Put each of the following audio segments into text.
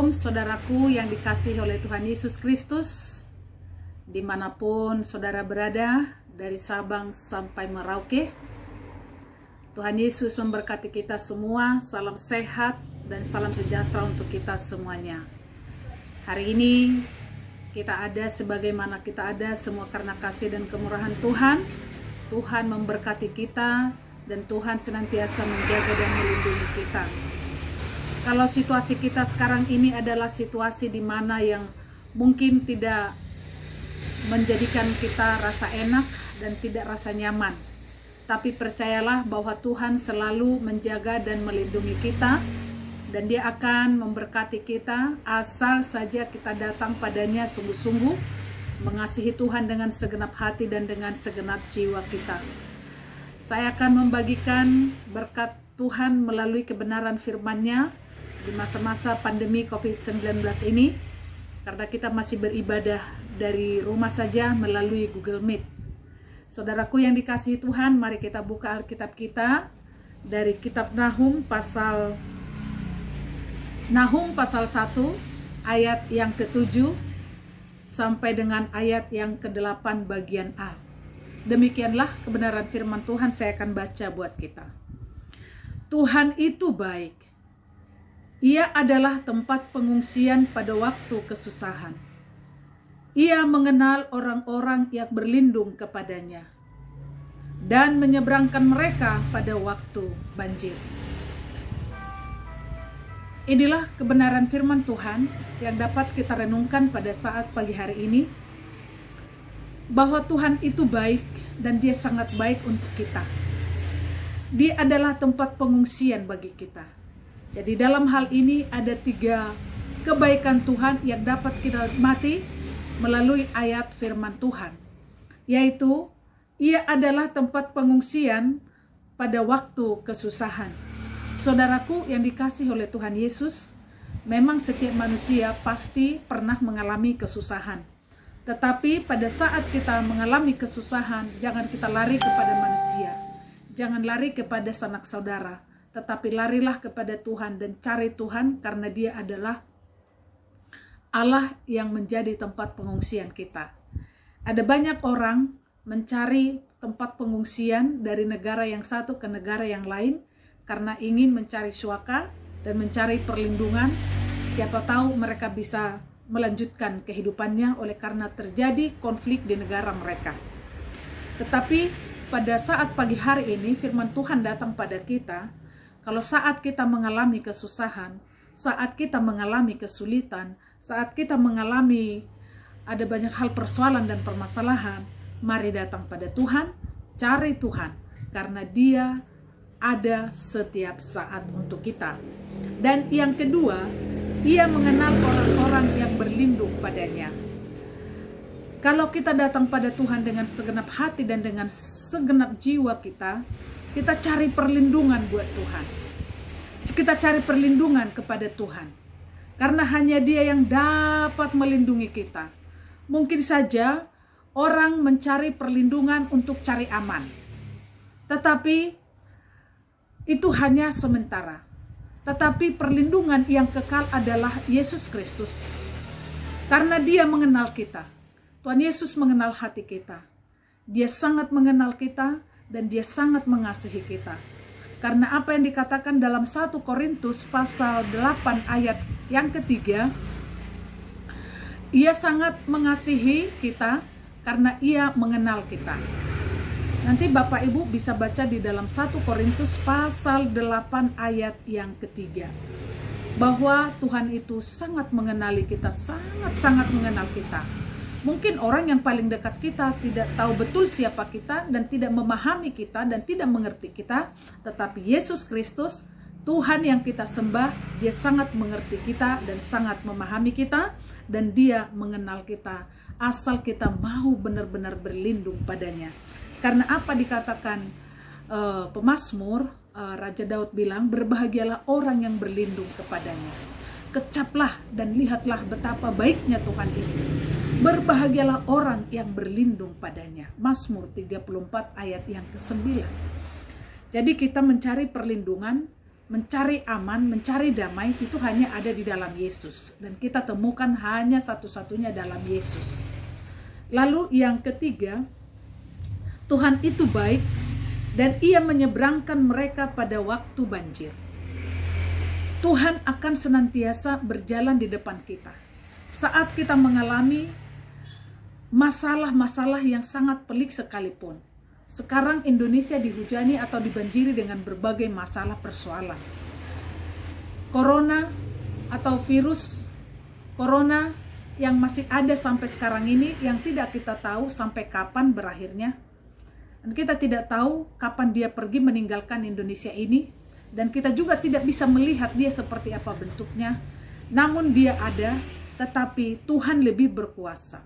Shalom saudaraku yang dikasihi oleh Tuhan Yesus Kristus, dimanapun saudara berada, dari Sabang sampai Merauke. Tuhan Yesus memberkati kita semua. Salam sehat dan salam sejahtera untuk kita semuanya. Hari ini kita ada sebagaimana kita ada semua karena kasih dan kemurahan Tuhan. Tuhan memberkati kita dan Tuhan senantiasa menjaga dan melindungi kita. Kalau situasi kita sekarang ini adalah situasi di mana yang mungkin tidak menjadikan kita rasa enak dan tidak rasa nyaman. Tapi percayalah bahwa Tuhan selalu menjaga dan melindungi kita, dan Dia akan memberkati kita asal saja kita datang padanya sungguh-sungguh, mengasihi Tuhan dengan segenap hati dan dengan segenap jiwa kita. Saya akan membagikan berkat Tuhan melalui kebenaran firman-Nya di masa-masa pandemi COVID-19 ini, karena kita masih beribadah dari rumah saja melalui Google Meet. Saudaraku yang dikasihi Tuhan, mari kita buka Alkitab kita dari kitab Nahum pasal 1 ayat yang ke-7 sampai dengan ayat yang ke-8 bagian A. Demikianlah kebenaran firman Tuhan, saya akan baca buat kita. Tuhan itu baik. Ia adalah tempat pengungsian pada waktu kesusahan. Ia mengenal orang-orang yang berlindung kepadanya dan menyeberangkan mereka pada waktu banjir. Inilah kebenaran firman Tuhan yang dapat kita renungkan pada saat pagi hari ini, bahwa Tuhan itu baik dan Dia sangat baik untuk kita. Dia adalah tempat pengungsian bagi kita. Jadi dalam hal ini ada 3 kebaikan Tuhan yang dapat kita nikmati melalui ayat firman Tuhan, yaitu Ia adalah tempat pengungsian pada waktu kesusahan. Saudaraku yang dikasihi oleh Tuhan Yesus, memang setiap manusia pasti pernah mengalami kesusahan. Tetapi pada saat kita mengalami kesusahan, jangan kita lari kepada manusia, jangan lari kepada sanak saudara, tetapi larilah kepada Tuhan dan cari Tuhan, karena Dia adalah Allah yang menjadi tempat pengungsian kita. Ada banyak orang mencari tempat pengungsian dari negara yang satu ke negara yang lain karena ingin mencari suaka dan mencari perlindungan. Siapa tahu mereka bisa melanjutkan kehidupannya oleh karena terjadi konflik di negara mereka. Tetapi pada saat pagi hari ini firman Tuhan datang pada kita. Kalau saat kita mengalami kesusahan, saat kita mengalami kesulitan, saat kita mengalami ada banyak hal persoalan dan permasalahan, mari datang pada Tuhan, cari Tuhan, karena Dia ada setiap saat untuk kita. Dan yang kedua, Ia mengenal orang-orang yang berlindung padanya. Kalau kita datang pada Tuhan dengan segenap hati dan dengan segenap jiwa kita cari perlindungan buat Tuhan. Kita cari perlindungan kepada Tuhan. Karena hanya Dia yang dapat melindungi kita. Mungkin saja orang mencari perlindungan untuk cari aman. Tetapi itu hanya sementara. Tetapi perlindungan yang kekal adalah Yesus Kristus. Karena Dia mengenal kita. Tuhan Yesus mengenal hati kita. Dia sangat mengenal kita dan Dia sangat mengasihi kita. Karena apa yang dikatakan dalam 1 Korintus pasal 8 ayat yang ketiga, Ia sangat mengasihi kita karena Ia mengenal kita. Nanti Bapak Ibu bisa baca di dalam 1 Korintus pasal 8 ayat yang ketiga, bahwa Tuhan itu sangat mengenali kita, sangat-sangat mengenal kita. Mungkin orang yang paling dekat kita tidak tahu betul siapa kita dan tidak memahami kita dan tidak mengerti kita. Tetapi Yesus Kristus, Tuhan yang kita sembah, Dia sangat mengerti kita dan sangat memahami kita. Dan Dia mengenal kita asal kita mau benar-benar berlindung padanya. Karena apa dikatakan pemazmur, Raja Daud bilang, berbahagialah orang yang berlindung kepadanya. Kecaplah dan lihatlah betapa baiknya Tuhan itu. Berbahagialah orang yang berlindung padanya. Mazmur 34 ayat yang ke-9. Jadi kita mencari perlindungan mencari aman, mencari damai itu hanya ada di dalam Yesus. Dan kita temukan hanya satu-satunya dalam Yesus. Lalu yang ketiga, Tuhan itu baik dan Ia menyeberangkan mereka pada waktu banjir. Tuhan akan senantiasa berjalan di depan kita. Saat kita mengalami masalah-masalah yang sangat pelik sekalipun. Sekarang Indonesia dihujani atau dibanjiri dengan berbagai masalah persoalan. Corona atau virus corona yang masih ada sampai sekarang ini, yang tidak kita tahu sampai kapan berakhirnya. Dan kita tidak tahu kapan dia pergi meninggalkan Indonesia ini. Dan kita juga tidak bisa melihat dia seperti apa bentuknya. Namun dia ada, tetapi Tuhan lebih berkuasa.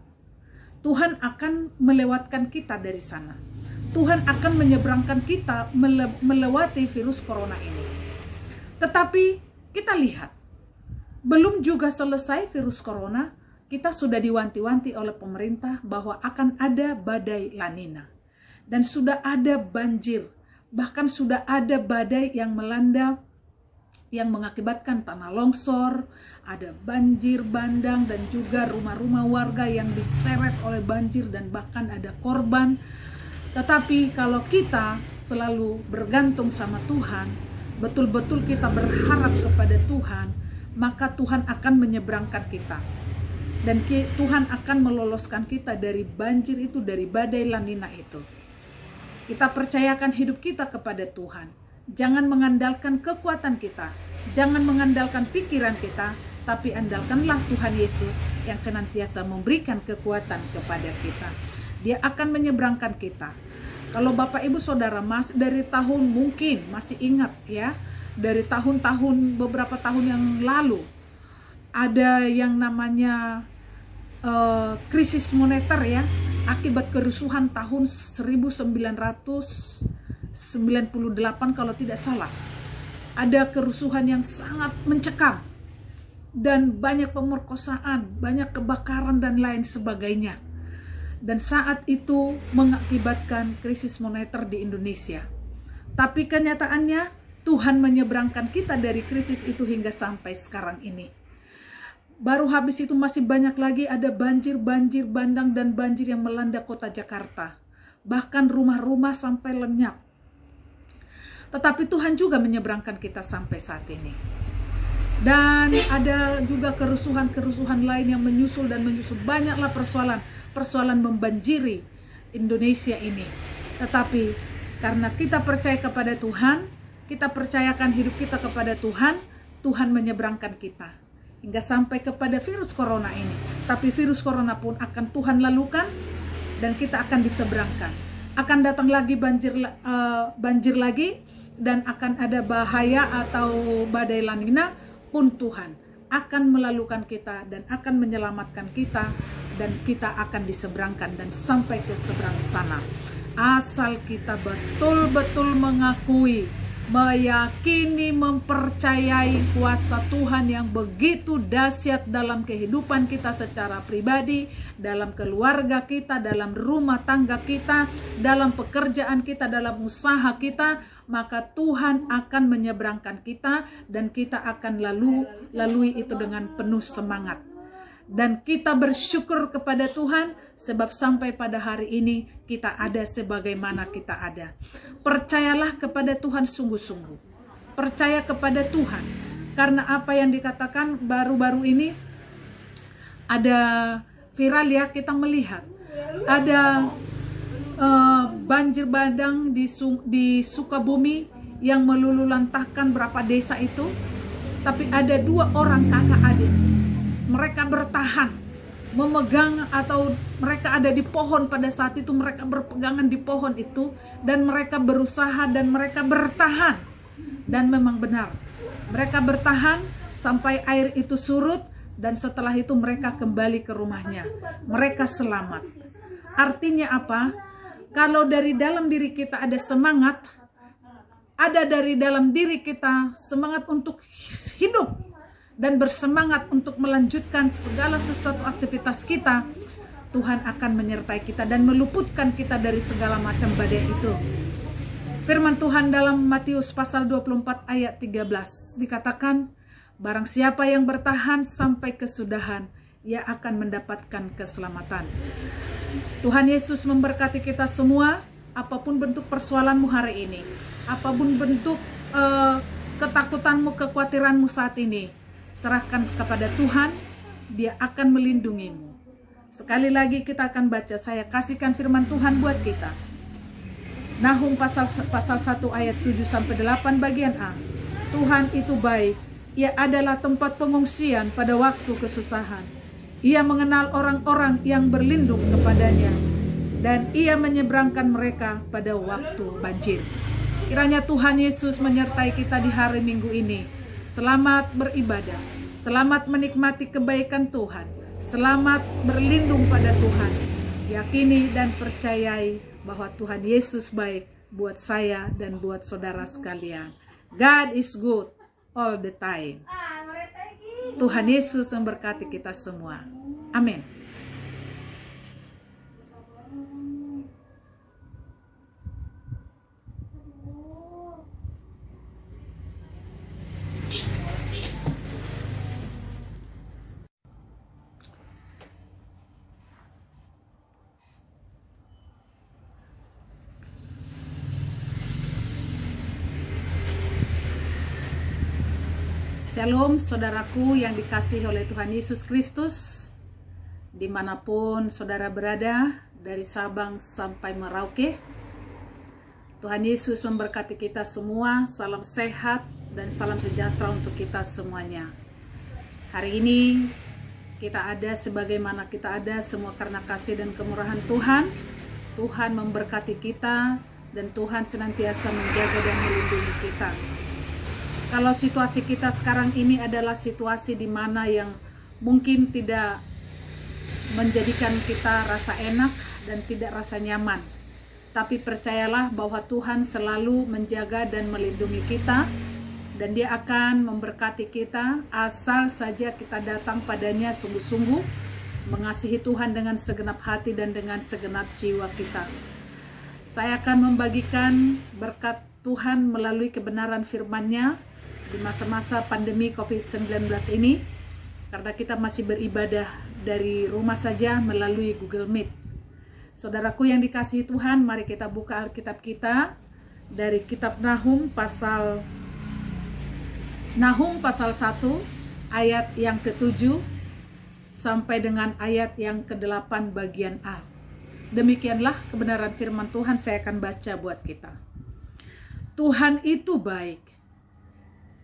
Tuhan akan melewatkan kita dari sana. Tuhan akan menyeberangkan kita melewati virus corona ini. Tetapi kita lihat, belum juga selesai virus corona, kita sudah diwanti-wanti oleh pemerintah bahwa akan ada badai La Nina. Dan sudah ada banjir, bahkan sudah ada badai yang melanda, yang mengakibatkan tanah longsor, ada banjir bandang, dan juga rumah-rumah warga yang diseret oleh banjir, dan bahkan ada korban. Tetapi kalau kita selalu bergantung sama Tuhan, betul-betul kita berharap kepada Tuhan, maka Tuhan akan menyeberangkan kita. Dan Tuhan akan meloloskan kita dari banjir itu, dari badai La Nina itu. Kita percayakan hidup kita kepada Tuhan. Jangan mengandalkan kekuatan kita, jangan mengandalkan pikiran kita, tapi andalkanlah Tuhan Yesus yang senantiasa memberikan kekuatan kepada kita. Dia akan menyeberangkan kita. Kalau Bapak Ibu Saudara dari tahun mungkin masih ingat ya, dari tahun-tahun beberapa tahun yang lalu ada yang namanya krisis moneter ya, akibat kerusuhan tahun 1998 kalau tidak salah. Ada kerusuhan yang sangat mencekam dan banyak pemerkosaan, banyak kebakaran dan lain sebagainya. Dan saat itu mengakibatkan krisis moneter di Indonesia. Tapi kenyataannya Tuhan menyeberangkan kita dari krisis itu hingga sampai sekarang ini. Baru habis itu masih banyak lagi ada banjir bandang dan banjir yang melanda kota Jakarta. Bahkan rumah-rumah sampai lenyap. Tetapi Tuhan juga menyeberangkan kita sampai saat ini. Dan ada juga kerusuhan-kerusuhan lain yang menyusul dan menyusul. Banyaklah persoalan membanjiri Indonesia ini. Tetapi karena kita percaya kepada Tuhan, kita percayakan hidup kita kepada Tuhan, Tuhan menyeberangkan kita hingga sampai kepada virus corona ini. Tapi virus corona pun akan Tuhan lalukan dan kita akan diseberangkan. Akan datang lagi banjir lagi, dan akan ada bahaya atau badai La Nina pun Tuhan akan melalukan kita dan akan menyelamatkan kita, dan kita akan diseberangkan dan sampai ke seberang sana. Asal kita betul-betul mengakui, meyakini, mempercayai kuasa Tuhan yang begitu dahsyat dalam kehidupan kita secara pribadi, dalam keluarga kita, dalam rumah tangga kita, dalam pekerjaan kita, dalam usaha kita, maka Tuhan akan menyeberangkan kita dan kita akan lalui itu dengan penuh semangat. Dan kita bersyukur kepada Tuhan sebab sampai pada hari ini kita ada sebagaimana kita ada. Percayalah kepada Tuhan sungguh-sungguh. Percaya kepada Tuhan. Karena apa yang dikatakan baru-baru ini ada viral ya, kita melihat ada banjir bandang di Sukabumi yang melululantahkan berapa desa itu. Tapi ada 2 orang kakak adik. Mereka bertahan, memegang, atau mereka ada di pohon pada saat itu, mereka berpegangan di pohon itu, dan mereka berusaha dan mereka bertahan. Dan memang benar, mereka bertahan sampai air itu surut, dan setelah itu mereka kembali ke rumahnya. Mereka selamat. Artinya apa? Kalau dari dalam diri kita ada semangat, ada dari dalam diri kita semangat untuk hidup dan bersemangat untuk melanjutkan segala sesuatu aktivitas kita, Tuhan akan menyertai kita dan meluputkan kita dari segala macam badai itu. Firman Tuhan dalam Matius pasal 24 ayat 13 dikatakan, barang siapa yang bertahan sampai kesudahan, ia akan mendapatkan keselamatan. Tuhan Yesus memberkati kita semua, apapun bentuk persoalanmu hari ini, apapun bentuk ketakutanmu, kekhawatiranmu saat ini, serahkan kepada Tuhan, Dia akan melindungimu. Sekali lagi kita akan baca, saya kasihkan firman Tuhan buat kita. Nahum pasal 1 ayat 7-8 bagian A. Tuhan itu baik, Ia adalah tempat pengungsian pada waktu kesusahan. Ia mengenal orang-orang yang berlindung kepadanya, dan Ia menyeberangkan mereka pada waktu banjir. Kiranya Tuhan Yesus menyertai kita di hari Minggu ini. Selamat beribadah, selamat menikmati kebaikan Tuhan, selamat berlindung pada Tuhan. Yakini dan percayai bahwa Tuhan Yesus baik buat saya dan buat saudara sekalian. God is good all the time. Tuhan Yesus memberkati kita semua. Amin. Shalom saudaraku yang dikasihi oleh Tuhan Yesus Kristus, dimanapun saudara berada, dari Sabang sampai Merauke. Tuhan Yesus memberkati kita semua. Salam sehat dan salam sejahtera untuk kita semuanya. Hari ini kita ada sebagaimana kita ada semua karena kasih dan kemurahan Tuhan. Tuhan memberkati kita dan Tuhan senantiasa menjaga dan melindungi kita. Kalau situasi kita sekarang ini adalah situasi di mana yang mungkin tidak menjadikan kita rasa enak dan tidak rasa nyaman. Tapi percayalah bahwa Tuhan selalu menjaga dan melindungi kita, dan Dia akan memberkati kita asal saja kita datang padanya sungguh-sungguh, mengasihi Tuhan dengan segenap hati dan dengan segenap jiwa kita. Saya akan membagikan berkat Tuhan melalui kebenaran firman-Nya di masa-masa pandemi COVID-19 ini, karena kita masih beribadah dari rumah saja melalui Google Meet. Saudaraku yang dikasihi Tuhan, mari kita buka Alkitab kita dari kitab Nahum pasal 1 ayat yang ke-7 sampai dengan ayat yang ke-8 bagian A. Demikianlah kebenaran firman Tuhan, saya akan baca buat kita. Tuhan itu baik.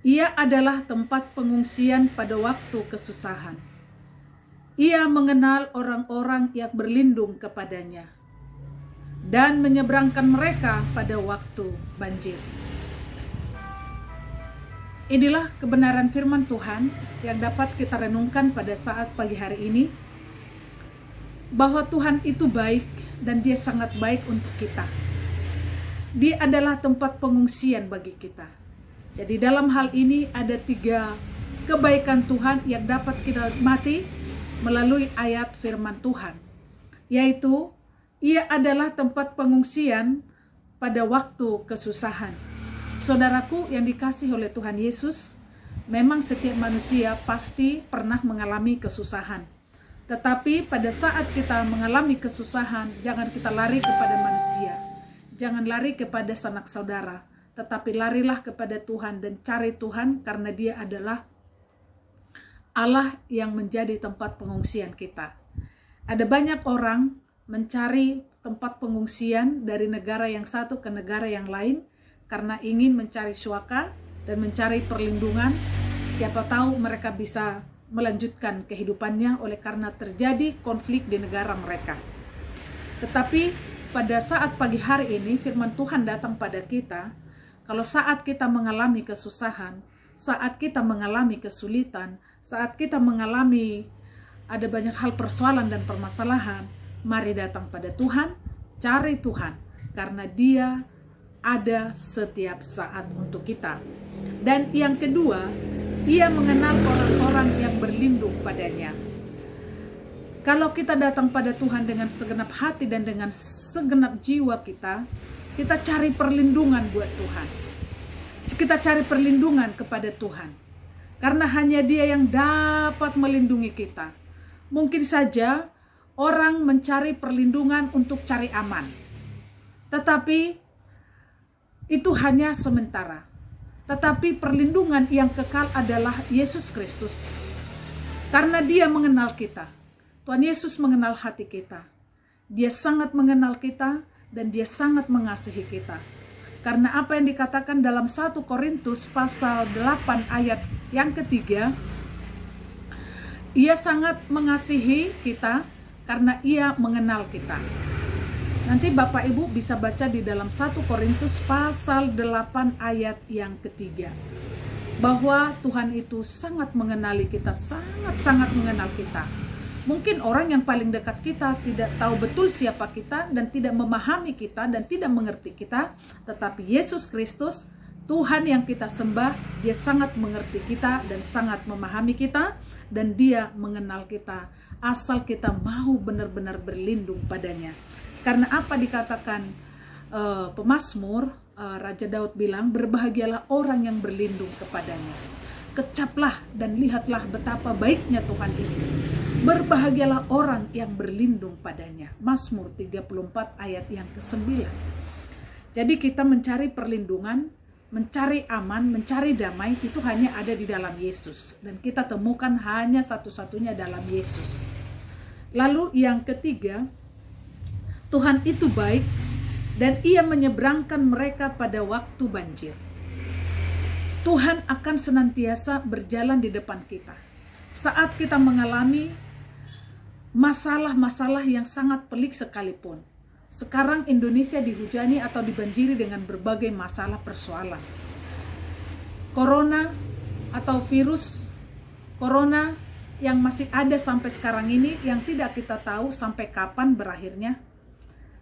Ia adalah tempat pengungsian pada waktu kesusahan. Ia mengenal orang-orang yang berlindung kepadanya dan menyeberangkan mereka pada waktu banjir. Inilah kebenaran firman Tuhan yang dapat kita renungkan pada saat pagi hari ini, bahwa Tuhan itu baik dan Dia sangat baik untuk kita. Dia adalah tempat pengungsian bagi kita. Jadi dalam hal ini ada 3 kebaikan Tuhan yang dapat kita nikmati melalui ayat firman Tuhan. Yaitu, Ia adalah tempat pengungsian pada waktu kesusahan. Saudaraku yang dikasihi oleh Tuhan Yesus, memang setiap manusia pasti pernah mengalami kesusahan. Tetapi pada saat kita mengalami kesusahan, jangan kita lari kepada manusia. Jangan lari kepada sanak saudara. Tetapi larilah kepada Tuhan dan cari Tuhan, karena Dia adalah Allah yang menjadi tempat pengungsian kita. Ada banyak orang mencari tempat pengungsian dari negara yang satu ke negara yang lain karena ingin mencari suaka dan mencari perlindungan. Siapa tahu mereka bisa melanjutkan kehidupannya oleh karena terjadi konflik di negara mereka. Tetapi pada saat pagi hari ini firman Tuhan datang pada kita. Kalau saat kita mengalami kesusahan, saat kita mengalami kesulitan, saat kita mengalami ada banyak hal persoalan dan permasalahan, mari datang pada Tuhan, cari Tuhan, karena Dia ada setiap saat untuk kita. Dan yang kedua, Ia mengenal orang-orang yang berlindung padanya. Kalau kita datang pada Tuhan dengan segenap hati dan dengan segenap jiwa kita, Kita cari perlindungan buat Tuhan. Kita cari perlindungan kepada Tuhan. Karena hanya Dia yang dapat melindungi kita. Mungkin saja orang mencari perlindungan untuk cari aman. Tetapi itu hanya sementara. Tetapi perlindungan yang kekal adalah Yesus Kristus. Karena Dia mengenal kita. Tuhan Yesus mengenal hati kita. Dia sangat mengenal kita dan Dia sangat mengasihi kita. Karena apa yang dikatakan dalam 1 Korintus pasal 8 ayat yang ketiga, Ia sangat mengasihi kita karena Ia mengenal kita. Nanti Bapak Ibu bisa baca di dalam 1 Korintus pasal 8 ayat yang ketiga. Bahwa Tuhan itu sangat mengenali kita, sangat-sangat mengenal kita. Mungkin orang yang paling dekat kita tidak tahu betul siapa kita dan tidak memahami kita dan tidak mengerti kita. Tetapi Yesus Kristus, Tuhan yang kita sembah, Dia sangat mengerti kita dan sangat memahami kita. Dan Dia mengenal kita asal kita mau benar-benar berlindung padanya. Karena apa dikatakan pemazmur, Raja Daud bilang, berbahagialah orang yang berlindung kepadanya. Kecaplah dan lihatlah betapa baiknya Tuhan itu. Berbahagialah orang yang berlindung padanya. Mazmur 34 ayat yang ke-9. Jadi kita mencari perlindungan, mencari aman, mencari damai itu hanya ada di dalam Yesus. Dan kita temukan hanya satu-satunya dalam Yesus. Lalu yang ketiga, Tuhan itu baik dan Ia menyeberangkan mereka pada waktu banjir. Tuhan akan senantiasa berjalan di depan kita. Saat kita mengalami masalah-masalah yang sangat pelik sekalipun. Sekarang Indonesia dihujani atau dibanjiri dengan berbagai masalah persoalan. Corona atau virus Corona yang masih ada sampai sekarang ini, yang tidak kita tahu sampai kapan berakhirnya.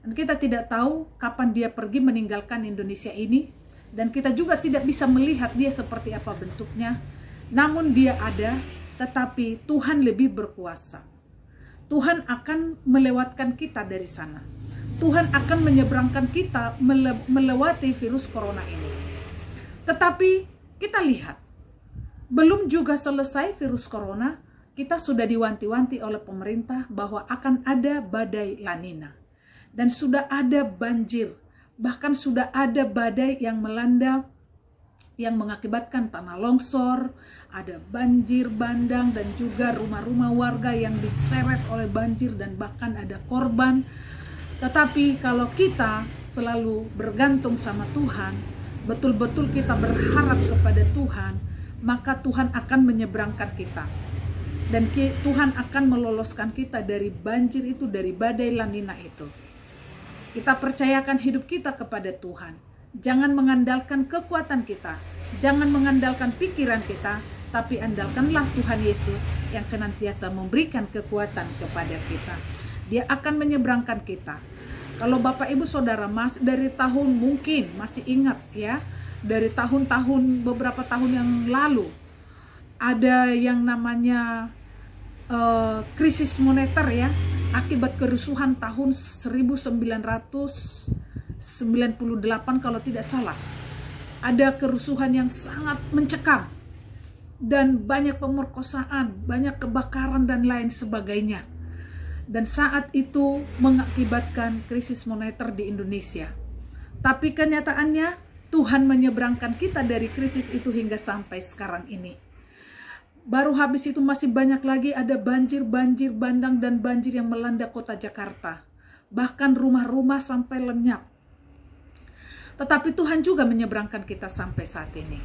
Dan kita tidak tahu kapan dia pergi meninggalkan Indonesia ini. Dan kita juga tidak bisa melihat dia seperti apa bentuknya. Namun dia ada, tetapi Tuhan lebih berkuasa. Tuhan akan melewatkan kita dari sana. Tuhan akan menyeberangkan kita melewati virus corona ini. Tetapi kita lihat, belum juga selesai virus corona, kita sudah diwanti-wanti oleh pemerintah bahwa akan ada badai La Nina. Dan sudah ada banjir, bahkan sudah ada badai yang melanda, yang mengakibatkan tanah longsor, ada banjir bandang dan juga rumah-rumah warga yang diseret oleh banjir dan bahkan ada korban. Tetapi kalau kita selalu bergantung sama Tuhan, betul-betul kita berharap kepada Tuhan, maka Tuhan akan menyeberangkan kita. Dan Tuhan akan meloloskan kita dari banjir itu, dari badai La Nina itu. Kita percayakan hidup kita kepada Tuhan. Jangan mengandalkan kekuatan kita, jangan mengandalkan pikiran kita, tapi andalkanlah Tuhan Yesus yang senantiasa memberikan kekuatan kepada kita. Dia akan menyeberangkan kita. Kalau Bapak Ibu Saudara dari tahun mungkin masih ingat ya, dari tahun-tahun beberapa tahun yang lalu ada yang namanya krisis moneter ya, akibat kerusuhan tahun 1998 kalau tidak salah. Ada kerusuhan yang sangat mencekam dan banyak pemerkosaan, banyak kebakaran dan lain sebagainya. Dan saat itu mengakibatkan krisis moneter di Indonesia. Tapi kenyataannya Tuhan menyeberangkan kita dari krisis itu hingga sampai sekarang ini. Baru habis itu masih banyak lagi ada banjir bandang dan banjir yang melanda kota Jakarta. Bahkan rumah-rumah sampai lenyap. Tetapi Tuhan juga menyeberangkan kita sampai saat ini.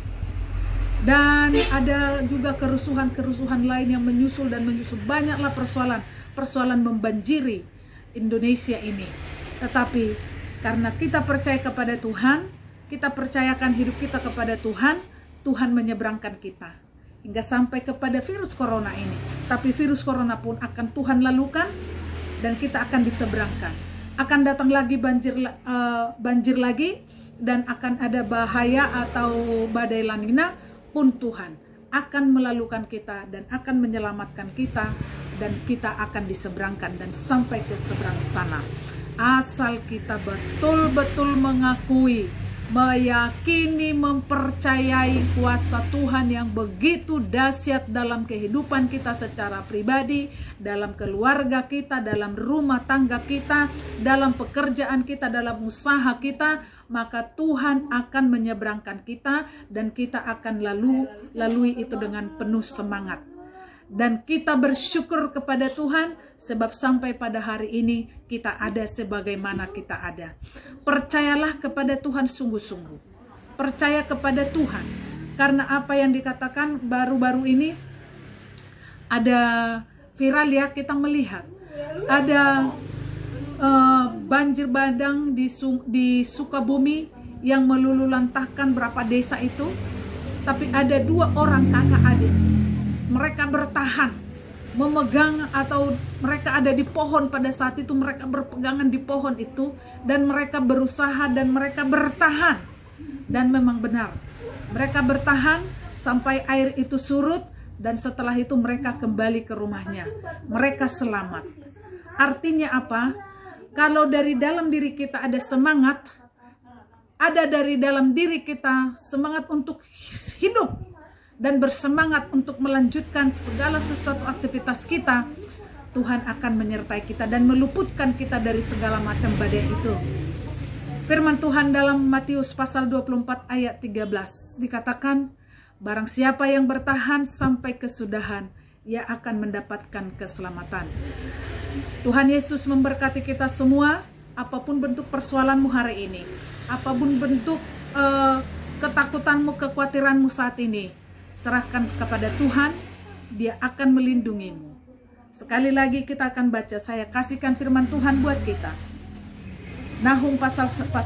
Dan ada juga kerusuhan-kerusuhan lain yang menyusul. Banyaklah persoalan membanjiri Indonesia ini. Tetapi karena kita percaya kepada Tuhan, kita percayakan hidup kita kepada Tuhan, Tuhan menyeberangkan kita hingga sampai kepada virus corona ini. Tapi virus corona pun akan Tuhan lalukan dan kita akan diseberangkan. Akan datang lagi banjir lagi, dan akan ada bahaya atau badai La Nina pun Tuhan akan melalukan kita dan akan menyelamatkan kita, dan kita akan diseberangkan dan sampai ke seberang sana. asal kita betul-betul mengakui, meyakini, mempercayai kuasa Tuhan yang begitu dahsyat dalam kehidupan kita secara pribadi, dalam keluarga kita, dalam rumah tangga kita, dalam pekerjaan kita, dalam usaha kita, maka Tuhan akan menyeberangkan kita dan kita akan lalui itu dengan penuh semangat. Dan kita bersyukur kepada Tuhan sebab sampai pada hari ini kita ada sebagaimana kita ada. Percayalah kepada Tuhan sungguh-sungguh. Percaya kepada Tuhan. Karena apa yang dikatakan baru-baru ini ada viral ya, kita melihat. Ada banjir bandang di Sukabumi yang melululantahkan berapa desa itu. Tapi ada 2 orang kakak adik. Mereka bertahan, memegang, atau mereka ada di pohon pada saat itu, mereka berpegangan di pohon itu, dan mereka berusaha dan mereka bertahan. Dan memang benar, mereka bertahan sampai air itu surut, dan setelah itu mereka kembali ke rumahnya. Mereka selamat. Artinya apa? Kalau dari dalam diri kita ada semangat, ada dari dalam diri kita semangat untuk hidup, dan bersemangat untuk melanjutkan segala sesuatu aktivitas kita, Tuhan akan menyertai kita dan meluputkan kita dari segala macam badai itu. Firman Tuhan dalam Matius pasal 24 ayat 13 dikatakan, barang siapa yang bertahan sampai kesudahan, ia akan mendapatkan keselamatan. Tuhan Yesus memberkati kita semua, apapun bentuk persoalanmu hari ini, apapun bentuk ketakutanmu, kekhawatiranmu saat ini, serahkan kepada Tuhan, Dia akan melindungimu. Sekali lagi kita akan baca, saya kasihkan firman Tuhan buat kita. Nahum pasal 1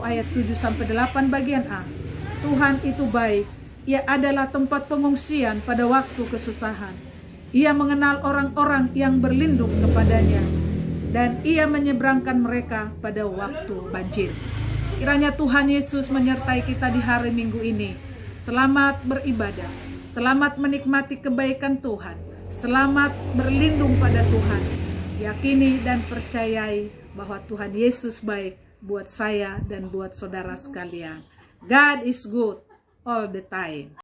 ayat 7-8 bagian A. Tuhan itu baik, Ia adalah tempat pengungsian pada waktu kesusahan. Ia mengenal orang-orang yang berlindung kepadanya, dan Ia menyeberangkan mereka pada waktu banjir. Kiranya Tuhan Yesus menyertai kita di hari Minggu ini. Selamat beribadah, selamat menikmati kebaikan Tuhan, selamat berlindung pada Tuhan. Yakini dan percayai bahwa Tuhan Yesus baik buat saya dan buat saudara sekalian. God is good all the time.